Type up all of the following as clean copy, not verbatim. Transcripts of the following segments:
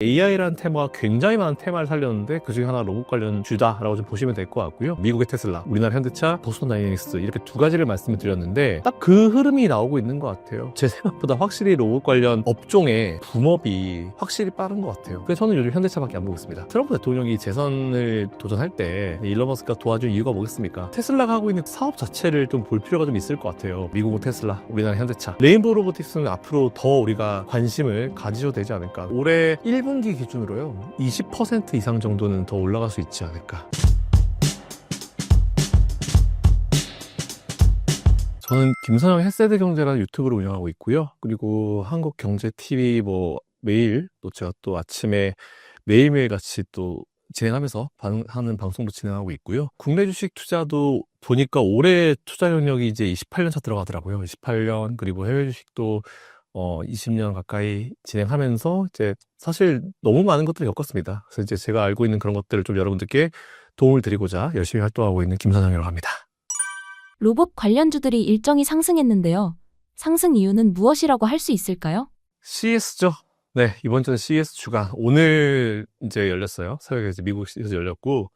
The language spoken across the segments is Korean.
AI라는 테마가 굉장히 많은 테마를 살렸는데 그중에 하나 로봇 관련주다라고 좀 보시면 될 것 같고요. 미국의 테슬라, 우리나라 현대차, 보스턴 다이내믹스 이렇게 두 가지를 말씀을 드렸는데 딱 그 흐름이 나오고 있는 것 같아요. 제 생각보다 확실히 로봇 관련 업종의 붐업이 확실히 빠른 것 같아요. 그래서 저는 요즘 현대차밖에 안 보고 있습니다. 트럼프 대통령이 재선을 도전할 때 일론 머스크가 도와준 이유가 뭐겠습니까? 테슬라가 하고 있는 사업 자체를 좀 볼 필요가 좀 있을 것 같아요. 미국은 테슬라, 우리나라 현대차. 레인보우 로보틱스는 앞으로 더 우리가 관심을 가지셔도 되지 않을까. 올해 1분기 기준으로요 20% 이상 정도는 더 올라갈 수 있지 않을까. 저는 김선영 햇세드 경제라는 유튜브를 운영하고 있고요. 그리고 한국경제TV 매일 또 제가 또 아침에 매일매일 같이 또 진행하면서 하는 방송도 진행하고 있고요. 국내 주식 투자도 보니까 올해 투자 영역이 이제 28년 차 들어가더라고요. 28년 그리고 해외 주식도 20년 가까이 진행하면서 이제 사실 너무 많은 것들을 겪었습니다. 그래서 이제 제가 알고 있는 그런 것들을 좀 여러분들께 도움을 드리고자 열심히 활동하고 있는 김선영이라고 합니다. 로봇 관련주들이 일정이 상승했는데요. 상승 이유는 무엇이라고 할 수 있을까요? CES죠. 네, 이번 주는 CES 주가 오늘 이제 열렸어요. 새벽에 이제 미국에서 열렸고,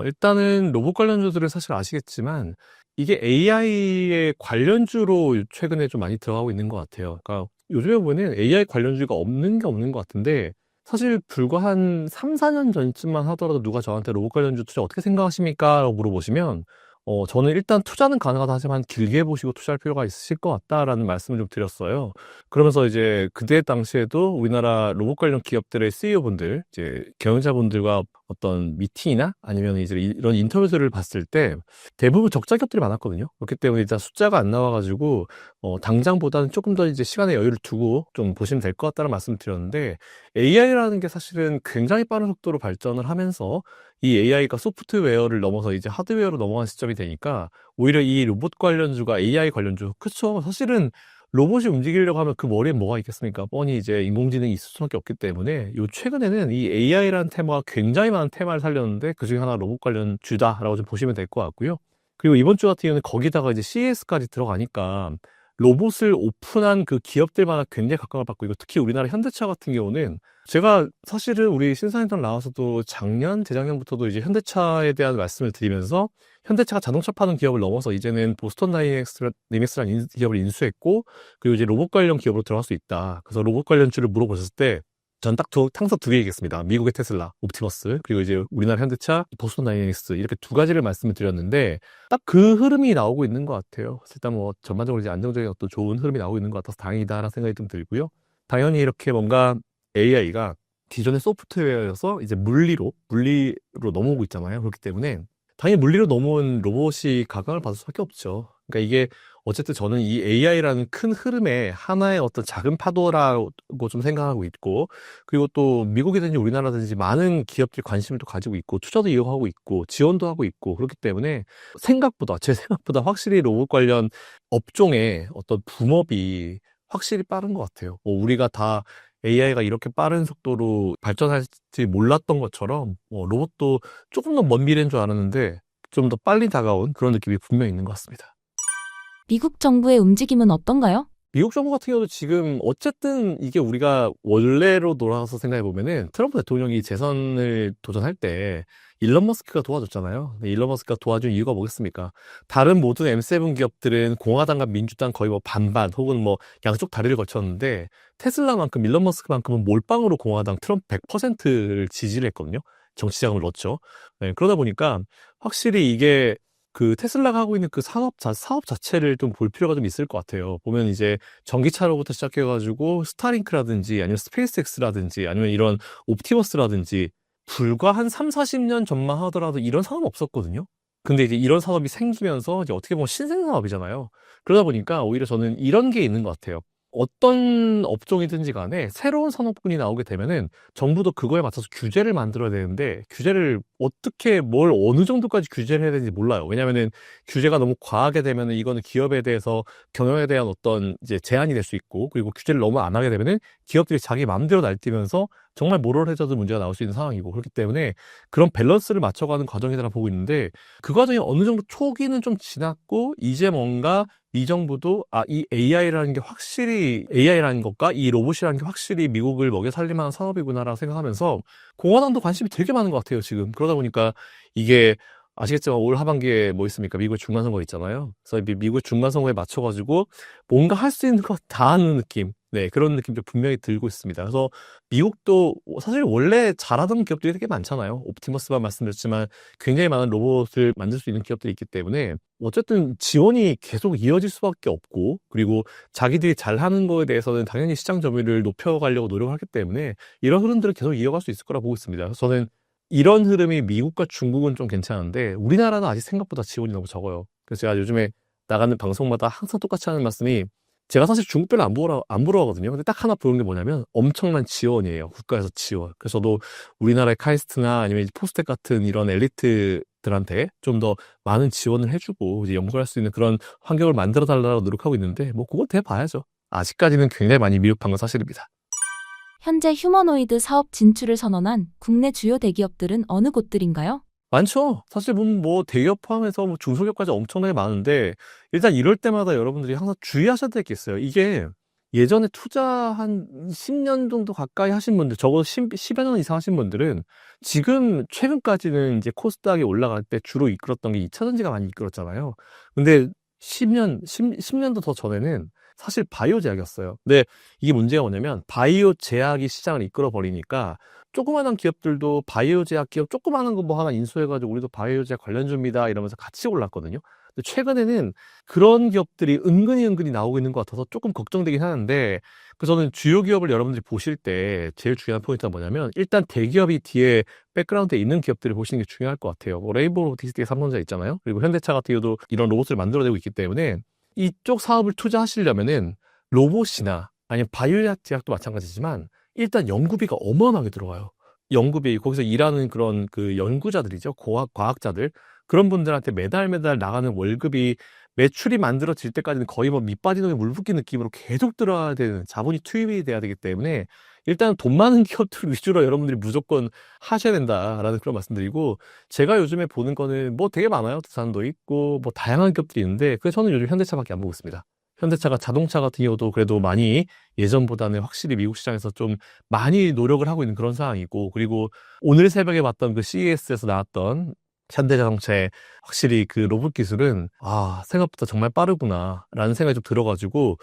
일단은 로봇 관련주들은 사실 아시겠지만, 이게 AI의 관련주로 최근에 좀 많이 들어가고 있는 것 같아요. 그러니까 요즘에 보면 AI 관련주가 없는 게 없는 것 같은데, 사실 불과 한 3, 4년 전쯤만 하더라도 누가 저한테 로봇 관련주 투자 어떻게 생각하십니까? 라고 물어보시면, 저는 일단 투자는 가능하다 하지만 길게 보시고 투자할 필요가 있으실 것 같다라는 말씀을 좀 드렸어요. 그러면서 이제 그때 당시에도 우리나라 로봇 관련 기업들의 CEO분들, 이제 경영자분들과 어떤 미팅이나 아니면 이제 이런 인터뷰들을 봤을 때 대부분 적자 기업들이 많았거든요. 그렇기 때문에 일단 숫자가 안 나와가지고, 당장보다는 조금 더 이제 시간의 여유를 두고 좀 보시면 될 것 같다는 말씀을 드렸는데 AI라는 게 사실은 굉장히 빠른 속도로 발전을 하면서 이 AI가 소프트웨어를 넘어서 이제 하드웨어로 넘어간 시점이 되니까 오히려 이 로봇 관련주가 AI 관련주, 그쵸? 사실은 로봇이 움직이려고 하면 그 머리에 뭐가 있겠습니까? 뻔히 이제 인공지능이 있을 수밖에 없기 때문에 요 최근에는 이 AI라는 테마가 굉장히 많은 테마를 살렸는데 그중에 하나 로봇 관련주다라고 좀 보시면 될 것 같고요. 그리고 이번 주 같은 경우는 거기다가 이제 CES까지 들어가니까 로봇을 오픈한 그 기업들마다 굉장히 각광을 받고, 이거 특히 우리나라 현대차 같은 경우는 제가 사실은 우리 신사임당 나와서도 작년, 재작년부터도 이제 현대차에 대한 말씀을 드리면서 현대차가 자동차 파는 기업을 넘어서 이제는 보스턴 다이내믹스라는 기업을 인수했고, 그리고 이제 로봇 관련 기업으로 들어갈 수 있다. 그래서 로봇 관련주를 물어보셨을 때 전 딱 항상 두 개 얘기했습니다. 미국의 테슬라, 옵티머스, 그리고 이제 우리나라 현대차, 보스턴 다이내믹스 이렇게 두 가지를 말씀을 드렸는데 딱 그 흐름이 나오고 있는 것 같아요. 그래서 일단 전반적으로 이제 안정적인 어떤 좋은 흐름이 나오고 있는 것 같아서 다행이다라는 생각이 좀 들고요. 당연히 이렇게 뭔가 AI가 기존의 소프트웨어여서 이제 물리로 넘어오고 있잖아요. 그렇기 때문에 당연히 물리로 넘어온 로봇이 각광을 받을 수밖에 없죠. 그러니까 이게 어쨌든 저는 이 AI라는 큰 흐름의 하나의 어떤 작은 파도라고 좀 생각하고 있고, 그리고 또 미국이든지 우리나라든지 많은 기업들이 관심을 또 가지고 있고 투자도 이어가고 있고 지원도 하고 있고, 그렇기 때문에 제 생각보다 확실히 로봇 관련 업종의 어떤 붐업이 확실히 빠른 것 같아요. 우리가 다 AI가 이렇게 빠른 속도로 발전할지 몰랐던 것처럼 로봇도 조금 더 먼 미래인 줄 알았는데 좀 더 빨리 다가온 그런 느낌이 분명히 있는 것 같습니다. 미국 정부의 움직임은 어떤가요? 미국 정부 같은 경우도 지금 어쨌든 이게 우리가 원래로 돌아가서 생각해 보면은 트럼프 대통령이 재선을 도전할 때 일론 머스크가 도와줬잖아요. 일론 머스크가 도와준 이유가 뭐겠습니까? 다른 모든 M7 기업들은 공화당과 민주당 거의 반반 혹은 양쪽 다리를 거쳤는데 테슬라만큼 일론 머스크만큼은 몰빵으로 공화당 트럼프 100%를 지지를 했거든요. 정치 자금을 넣었죠. 네, 그러다 보니까 확실히 이게 그 테슬라가 하고 있는 그 사업 자체를 좀 볼 필요가 좀 있을 것 같아요. 보면 이제 전기차로부터 시작해가지고 스타링크라든지 아니면 스페이스X라든지 아니면 이런 옵티머스라든지 불과 한 3, 40년 전만 하더라도 이런 산업 없었거든요. 근데 이제 이런 산업이 생기면서 이제 어떻게 보면 신생 산업이잖아요. 그러다 보니까 오히려 저는 이런 게 있는 것 같아요. 어떤 업종이든지 간에 새로운 산업군이 나오게 되면은 정부도 그거에 맞춰서 규제를 만들어야 되는데 규제를 어떻게 어느 정도까지 규제를 해야 되는지 몰라요. 왜냐면은 규제가 너무 과하게 되면은 이거는 기업에 대해서 경영에 대한 어떤 이제 제한이 될 수 있고, 그리고 규제를 너무 안 하게 되면은 기업들이 자기 마음대로 날뛰면서 정말 모럴 해저드 문제가 나올 수 있는 상황이고 그렇기 때문에 그런 밸런스를 맞춰가는 과정이라고 보고 있는데 그 과정이 어느 정도 초기는 좀 지났고 이제 뭔가 이 정부도 이 AI라는 게 확실히 AI라는 것과 이 로봇이라는 게 확실히 미국을 먹여 살릴 만한 산업이구나라고 생각하면서 공화당도 관심이 되게 많은 것 같아요, 지금. 그러다 보니까 이게 아시겠지만 올 하반기에 뭐 있습니까? 미국의 중간선거 있잖아요. 그래서 미국의 중간선거에 맞춰가지고 뭔가 할 수 있는 거 다 하는 느낌. 네, 그런 느낌도 분명히 들고 있습니다. 그래서 미국도 사실 원래 잘하던 기업들이 되게 많잖아요. 옵티머스만 말씀드렸지만 굉장히 많은 로봇을 만들 수 있는 기업들이 있기 때문에 어쨌든 지원이 계속 이어질 수밖에 없고 그리고 자기들이 잘하는 거에 대해서는 당연히 시장 점유율을 높여가려고 노력하기 때문에 이런 흐름들을 계속 이어갈 수 있을 거라 보고 있습니다. 그래서 저는 이런 흐름이 미국과 중국은 좀 괜찮은데 우리나라는 아직 생각보다 지원이 너무 적어요. 그래서 제가 요즘에 나가는 방송마다 항상 똑같이 하는 말씀이 제가 사실 중국 별로 안 부러워하거든요. 근데 딱 하나 보는 게 뭐냐면 엄청난 지원이에요. 국가에서 지원. 그래서 저도 우리나라의 카이스트나 아니면 포스텍 같은 이런 엘리트들한테 좀 더 많은 지원을 해주고 이제 연구할 수 있는 그런 환경을 만들어 달라고 노력하고 있는데 뭐 그걸 돼봐야죠. 아직까지는 굉장히 많이 미흡한 건 사실입니다. 현재 휴머노이드 사업 진출을 선언한 국내 주요 대기업들은 어느 곳들인가요? 많죠. 사실 뭐 대기업 포함해서 뭐 중소기업까지 엄청나게 많은데 일단 이럴 때마다 여러분들이 항상 주의하셔야 될 게 있어요. 이게 예전에 투자 한 10년 정도 가까이 하신 분들, 적어도 10여 년 이상 하신 분들은 지금 최근까지는 이제 코스닥이 올라갈 때 주로 이끌었던 게 2차전지가 많이 이끌었잖아요. 근데 10년도 더 전에는 사실 바이오 제약이었어요. 근데 이게 문제가 뭐냐면 바이오 제약이 시장을 이끌어 버리니까 조그마한 기업들도 바이오 제약 기업 조그마한 거 뭐 하나 인수해가지고 우리도 바이오 제약 관련주입니다 이러면서 같이 올랐거든요. 근데 최근에는 그런 기업들이 은근히 나오고 있는 것 같아서 조금 걱정되긴 하는데 그래서 저는 주요 기업을 여러분들이 보실 때 제일 중요한 포인트가 뭐냐면 일단 대기업이 뒤에 백그라운드에 있는 기업들을 보시는 게 중요할 것 같아요. 뭐 레인보우 로보틱스의 삼성전자 있잖아요. 그리고 현대차 같은 경우도 이런 로봇을 만들어내고 있기 때문에 이쪽 사업을 투자하시려면은 로봇이나 아니면 바이오 제약도 마찬가지지만 일단 연구비가 어마어마하게 들어가요. 연구비, 거기서 일하는 그런 그 연구자들이죠. 과학자들. 그런 분들한테 매달 나가는 월급이 매출이 만들어질 때까지는 거의 뭐 밑 빠진 놈에 물 붓기 느낌으로 계속 들어가야 되는 자본이 투입이 돼야 되기 때문에 일단 돈 많은 기업들 위주로 여러분들이 무조건 하셔야 된다라는 그런 말씀드리고 제가 요즘에 보는 거는 뭐 되게 많아요. 두산도 있고 뭐 다양한 기업들이 있는데 그래서 저는 요즘 현대차밖에 안 보고 있습니다. 현대차가 자동차 같은 경우도 그래도 많이 예전보다는 확실히 미국 시장에서 좀 많이 노력을 하고 있는 그런 상황이고 그리고 오늘 새벽에 봤던 그 CES에서 나왔던 현대자동차의 확실히 그 로봇 기술은 생각보다 정말 빠르구나라는 생각이 좀 들어가지고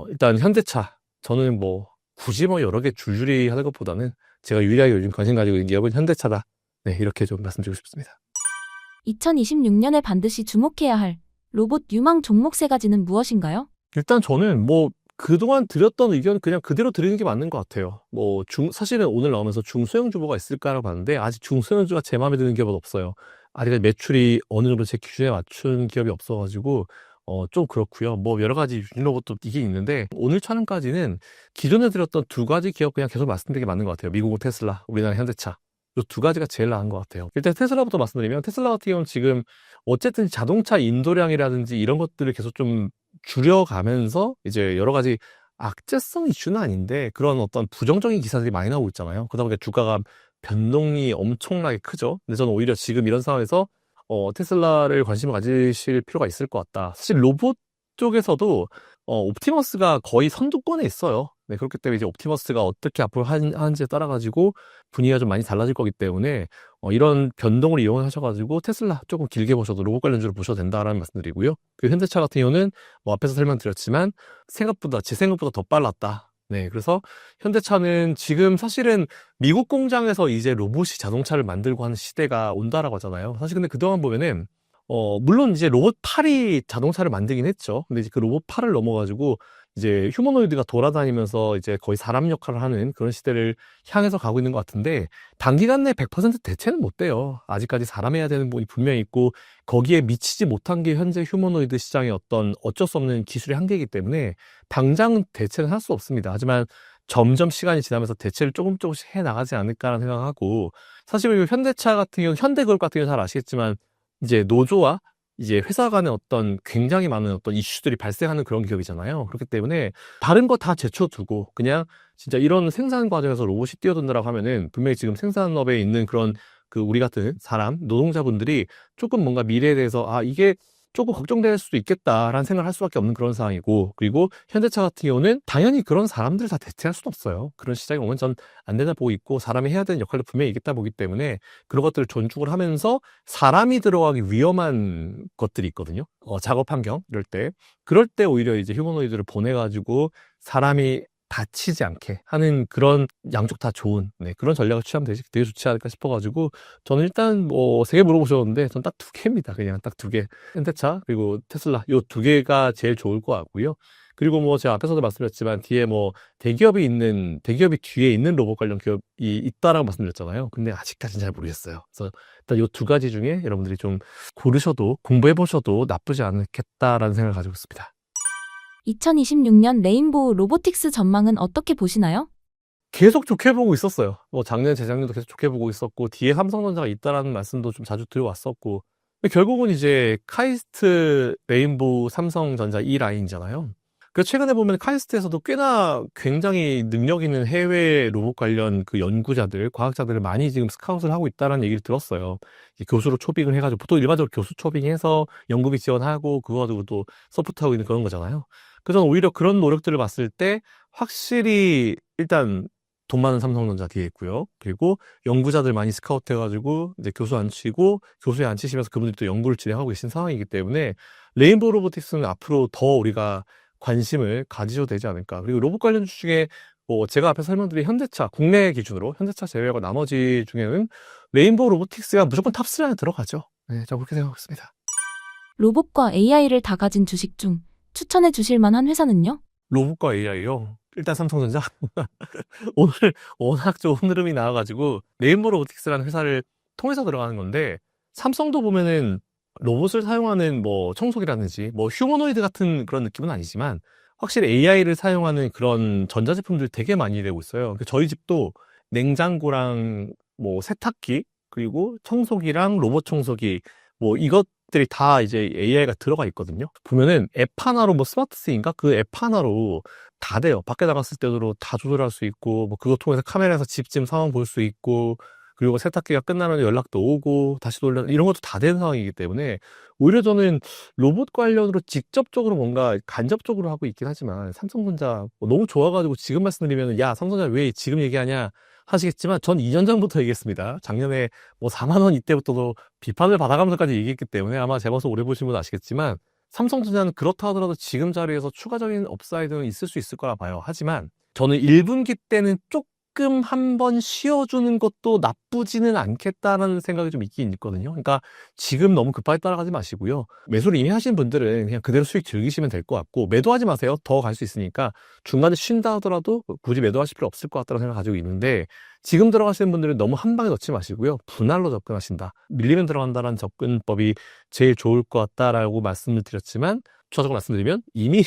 일단 현대차 저는 뭐 굳이 뭐 여러 개 줄줄이 하는 것보다는 제가 유일하게 요즘 관심 가지고 있는 기업은 현대차다. 네, 이렇게 좀 말씀드리고 싶습니다. 2026년에 반드시 주목해야 할 로봇 유망 종목 세 가지는 무엇인가요? 일단 저는 뭐 그동안 드렸던 의견 그냥 그대로 드리는 게 맞는 것 같아요. 뭐 사실은 오늘 나오면서 중소형 주보가 있을까라고 봤는데 아직 중소형 주가 제 마음에 드는 기업은 없어요. 아직 매출이 어느 정도 제 기준에 맞춘 기업이 없어가지고 좀 그렇고요. 뭐 여러 가지 유진로봇도 이게 있는데 오늘 촬영까지는 기존에 드렸던 두 가지 기업 그냥 계속 말씀드리는 게 맞는 것 같아요. 미국은 테슬라, 우리나라 현대차. 이 두 가지가 제일 나은 것 같아요. 일단 테슬라부터 말씀드리면 테슬라 같은 경우는 지금 어쨌든 자동차 인도량이라든지 이런 것들을 계속 좀 줄여가면서 이제 여러 가지 악재성 이슈는 아닌데 그런 어떤 부정적인 기사들이 많이 나오고 있잖아요. 그러다 보니까 주가가 변동이 엄청나게 크죠. 근데 저는 오히려 지금 이런 상황에서 테슬라를 관심을 가지실 필요가 있을 것 같다. 사실 로봇 쪽에서도 옵티머스가 거의 선두권에 있어요. 네, 그렇기 때문에 이제 옵티머스가 어떻게 앞으로 하는지에 따라 가지고 분위기가 좀 많이 달라질 거기 때문에 이런 변동을 이용하셔가지고 테슬라 조금 길게 보셔도 로봇 관련주로 보셔도 된다라는 말씀드리고요. 그 현대차 같은 경우는 뭐 앞에서 설명드렸지만 제 생각보다 더 빨랐다. 네, 그래서 현대차는 지금 사실은 미국 공장에서 이제 로봇이 자동차를 만들고 하는 시대가 온다라고 하잖아요. 사실 근데 그동안 보면은 물론 이제 로봇 팔이 자동차를 만들긴 했죠. 근데 이제 그 로봇 팔을 넘어가지고 이제 휴머노이드가 돌아다니면서 이제 거의 사람 역할을 하는 그런 시대를 향해서 가고 있는 것 같은데 단기간 내에 100% 대체는 못 돼요. 아직까지 사람 해야 되는 부분이 분명히 있고 거기에 미치지 못한 게 현재 휴머노이드 시장의 어쩔 수 없는 기술의 한계이기 때문에 당장 대체는 할 수 없습니다. 하지만 점점 시간이 지나면서 대체를 조금씩 해 나가지 않을까라는 생각하고 사실 현대차 같은 경우 현대그룹 같은 경우 잘 아시겠지만 이제 노조와 이제 회사 간에 어떤 굉장히 많은 어떤 이슈들이 발생하는 그런 기업이잖아요. 그렇기 때문에 다른 거 다 제쳐두고 그냥 진짜 이런 생산 과정에서 로봇이 뛰어든다라고 하면은 분명히 지금 생산업에 있는 그런 그 우리 같은 사람, 노동자분들이 조금 뭔가 미래에 대해서 이게 조금 걱정될 수도 있겠다라는 생각을 할 수밖에 없는 그런 상황이고, 그리고 현대차 같은 경우는 당연히 그런 사람들을 다 대체할 수는 없어요. 그런 시장이 오면 전 안 된다 보고 있고, 사람이 해야 되는 역할도 분명히 있겠다 보기 때문에 그런 것들을 존중을 하면서 사람이 들어가기 위험한 것들이 있거든요. 작업 환경 이럴 때, 그럴 때 오히려 이제 휴머노이드를 보내가지고 사람이 다치지 않게 하는 그런 양쪽 다 좋은 그런 전략을 취하면 되게 좋지 않을까 싶어가지고, 저는 일단 뭐 3개 물어보셨는데 전 딱 2개입니다. 그냥 딱 2개. 현대차 그리고 테슬라 요 2개가 제일 좋을 것 같고요. 그리고 뭐 제가 앞에서도 말씀드렸지만 뒤에 뭐 대기업이 뒤에 있는 로봇 관련 기업이 있다라고 말씀드렸잖아요. 근데 아직까지는 잘 모르겠어요. 그래서 일단 요 2가지 중에 여러분들이 좀 고르셔도 공부해 보셔도 나쁘지 않겠다라는 생각을 가지고 있습니다. 2026년 레인보우 로보틱스 전망은 어떻게 보시나요? 계속 좋게 보고 있었어요. 뭐 작년, 재작년도 계속 좋게 보고 있었고, 뒤에 삼성전자가 있다라는 말씀도 좀 자주 드려왔었고, 근데 결국은 이제 카이스트, 레인보우, 삼성전자 이 라인이잖아요. 그래서 최근에 보면 카이스트에서도 꽤나 굉장히 능력 있는 해외 로봇 관련 그 연구자들, 과학자들을 많이 지금 스카웃을 하고 있다는 얘기를 들었어요. 교수로 초빙을 해가지고, 보통 일반적으로 교수 초빙해서 연구비 지원하고, 그거 가지고 또 서포트하고 있는 그런 거잖아요. 그래서 저는 오히려 그런 노력들을 봤을 때, 확실히 일단 돈 많은 삼성전자 뒤에 있고요. 그리고 연구자들 많이 스카우트 해가지고 이제 교수 앉히고, 교수에 앉히시면서 그분들이 또 연구를 진행하고 계신 상황이기 때문에 레인보우 로보틱스는 앞으로 더 우리가 관심을 가지셔도 되지 않을까. 그리고 로봇 관련 주 중에 뭐 제가 앞에 설명드린 현대차, 국내 기준으로 현대차 제외하고 나머지 중에는 레인보우 로보틱스가 무조건 탑3 안에 들어가죠. 네, 저 그렇게 생각하겠습니다. 로봇과 AI를 다 가진 주식 중 추천해 주실 만한 회사는요? 로봇과 AI요. 일단 삼성전자. 오늘 워낙 좋은 흐름이 나와가지고 레인보우 로보틱스라는 회사를 통해서 들어가는 건데, 삼성도 보면은 로봇을 사용하는 뭐 청소기라든지 뭐 휴머노이드 같은 그런 느낌은 아니지만 확실히 AI를 사용하는 그런 전자제품들 되게 많이 내고 있어요. 저희 집도 냉장고랑 뭐 세탁기 그리고 청소기랑 로봇 청소기 뭐 이것들이 다 이제 AI가 들어가 있거든요. 보면은 앱 하나로 뭐 스마트스인가 그 앱 하나로 다 돼요. 밖에 나갔을 때도 다 조절할 수 있고, 뭐 그거 통해서 카메라에서 집 지금 상황 볼 수 있고, 그리고 세탁기가 끝나면 연락도 오고 다시 돌려 이런 것도 다 되는 상황이기 때문에 오히려 저는 로봇 관련으로 직접적으로 뭔가 간접적으로 하고 있긴 하지만 삼성전자 너무 좋아가지고 지금 말씀드리면 야 삼성전자 왜 지금 얘기하냐 하시겠지만, 전 2년 전부터 얘기했습니다. 작년에 뭐 4만 원 이때부터도 비판을 받아가면서까지 얘기했기 때문에 아마 제 방송 오래 보신 분은 아시겠지만, 삼성전자는 그렇다 하더라도 지금 자리에서 추가적인 업사이드는 있을 수 있을 거라 봐요. 하지만 저는 1분기 때는 조금 한번 쉬어주는 것도 나쁘지는 않겠다라는 생각이 좀 있긴 있거든요. 그러니까 지금 너무 급하게 따라가지 마시고요. 매수를 이미 하신 분들은 그냥 그대로 수익 즐기시면 될 것 같고, 매도하지 마세요. 더 갈 수 있으니까 중간에 쉰다 하더라도 굳이 매도하실 필요 없을 것 같다는 생각을 가지고 있는데, 지금 들어가시는 분들은 너무 한 방에 넣지 마시고요. 분할로 접근하신다. 밀리면 들어간다는 접근법이 제일 좋을 것 같다라고 말씀을 드렸지만, 추가적으로 말씀드리면 이미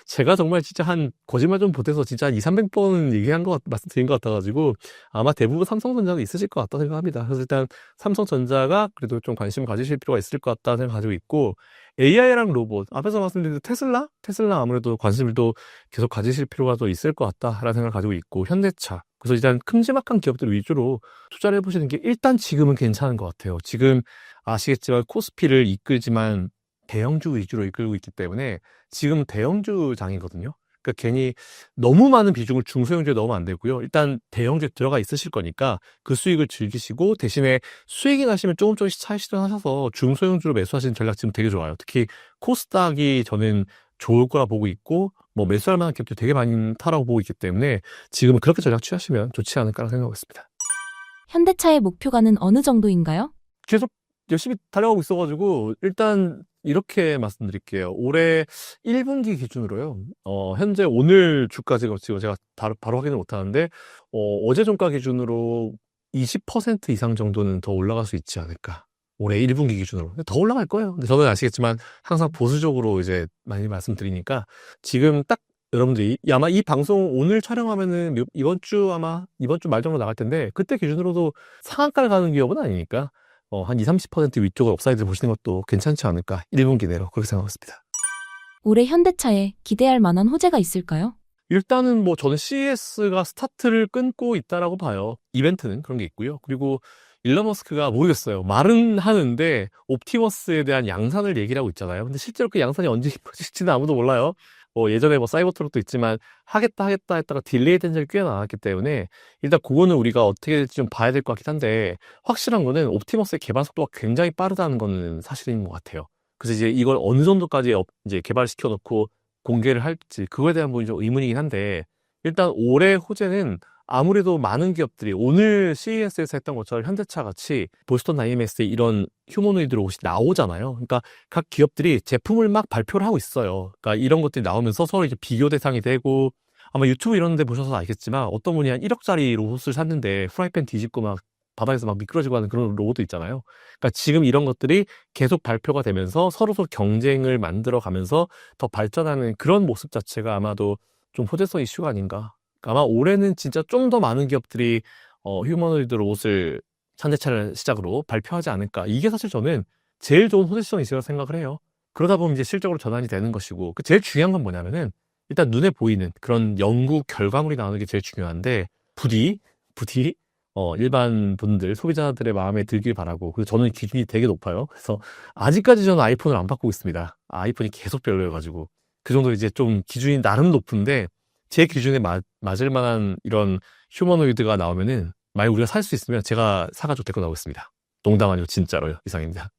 제가 정말 진짜 한 거짓말 좀 보태서 진짜 한 200~300번 얘기한 말씀드린 것 같아가지고 아마 대부분 삼성전자가 있으실 것 같다 생각합니다. 그래서 일단 삼성전자가 그래도 좀 관심을 가지실 필요가 있을 것 같다 생각 가지고 있고, AI랑 로봇 앞에서 말씀드린 테슬라 아무래도 관심을 또 계속 가지실 필요가 더 있을 것 같다라는 생각을 가지고 있고, 현대차. 그래서 일단 큼지막한 기업들 위주로 투자를 해보시는 게 일단 지금은 괜찮은 것 같아요. 지금 아시겠지만 코스피를 이끌지만 대형주 위주로 이끌고 있기 때문에 지금 대형주장이거든요. 그러니까 괜히 너무 많은 비중을 중소형주에 넣으면 안 되고요. 일단 대형주에 들어가 있으실 거니까 그 수익을 즐기시고, 대신에 수익이 나시면 조금씩 차익 실현하셔서 중소형주로 매수하시는 전략 지금 되게 좋아요. 특히 코스닥이 저는 좋을 거라 보고 있고, 뭐 매수할 만한 기업들 되게 많다라고 보고 있기 때문에 지금은 그렇게 전략 취하시면 좋지 않을까라고 생각하고 있습니다. 현대차의 목표가는 어느 정도인가요? 계속 열심히 달려가고 있어가지고 일단 이렇게 말씀드릴게요. 올해 1분기 기준으로요. 현재 오늘 주가 지금 제가 바로 확인을 못하는데 어제 종가 기준으로 20% 이상 정도는 더 올라갈 수 있지 않을까. 올해 1분기 기준으로. 더 올라갈 거예요. 근데 저는 아시겠지만 항상 보수적으로 이제 많이 말씀드리니까, 지금 딱 여러분들이 아마 이 방송 오늘 촬영하면은 이번 주 말 정도 나갈 텐데, 그때 기준으로도 상한가를 가는 기업은 아니니까 한 20-30% 위쪽을 업사이드를 보시는 것도 괜찮지 않을까 1분기 내로 그렇게 생각하고 있습니다. 올해 현대차에 기대할 만한 호재가 있을까요? 일단은 뭐 저는 CES가 스타트를 끊고 있다라고 봐요. 이벤트는 그런 게 있고요. 그리고 일론 머스크가 모르겠어요. 말은 하는데 옵티머스에 대한 양산을 얘기를 하고 있잖아요. 근데 실제로 그 양산이 언제 이루어질지는 아무도 몰라요. 예전에 뭐 사이버 트럭도 있지만 하겠다 했다가 딜레이 된 적이 꽤 많았기 때문에 일단 그거는 우리가 어떻게 될지 좀 봐야 될 것 같긴 한데 확실한 거는 옵티머스의 개발 속도가 굉장히 빠르다는 거는 사실인 것 같아요. 그래서 이제 이걸 어느 정도까지 이제 개발시켜 놓고 공개를 할지 그거에 대한 부분이 좀 의문이긴 한데 일단 올해 호재는 아무래도 많은 기업들이 오늘 CES에서 했던 것처럼 현대차 같이 보스턴 다이내믹스에 이런 휴머노이드 로봇이 나오잖아요. 그러니까 각 기업들이 제품을 막 발표를 하고 있어요. 그러니까 이런 것들이 나오면서 서로 이제 비교 대상이 되고 아마 유튜브 이런 데 보셔서 알겠지만 어떤 분이 한 1억짜리 로봇을 샀는데 프라이팬 뒤집고 막 바닥에서 막 미끄러지고 하는 그런 로봇도 있잖아요. 그러니까 지금 이런 것들이 계속 발표가 되면서 서로서로 경쟁을 만들어 가면서 더 발전하는 그런 모습 자체가 아마도 좀 호재성 이슈가 아닌가. 아마 올해는 진짜 좀 더 많은 기업들이 휴머노이드 로봇을 현대차를 시작으로 발표하지 않을까. 이게 사실 저는 제일 좋은 호재성 이슈라고 생각을 해요. 그러다 보면 이제 실적으로 전환이 되는 것이고 그 제일 중요한 건 뭐냐면은 일단 눈에 보이는 그런 연구 결과물이 나오는 게 제일 중요한데 부디 일반 분들 소비자들의 마음에 들길 바라고 그래서 저는 기준이 되게 높아요. 그래서 아직까지 저는 아이폰을 안 바꾸고 있습니다. 아이폰이 계속 별로여가지고 그 정도 이제 좀 기준이 나름 높은데 제 기준에 맞을 만한 이런 휴머노이드가 나오면은 만약 우리가 살 수 있으면 제가 사가지고 데리고 나오겠습니다. 농담 아니고 진짜로요. 이상입니다.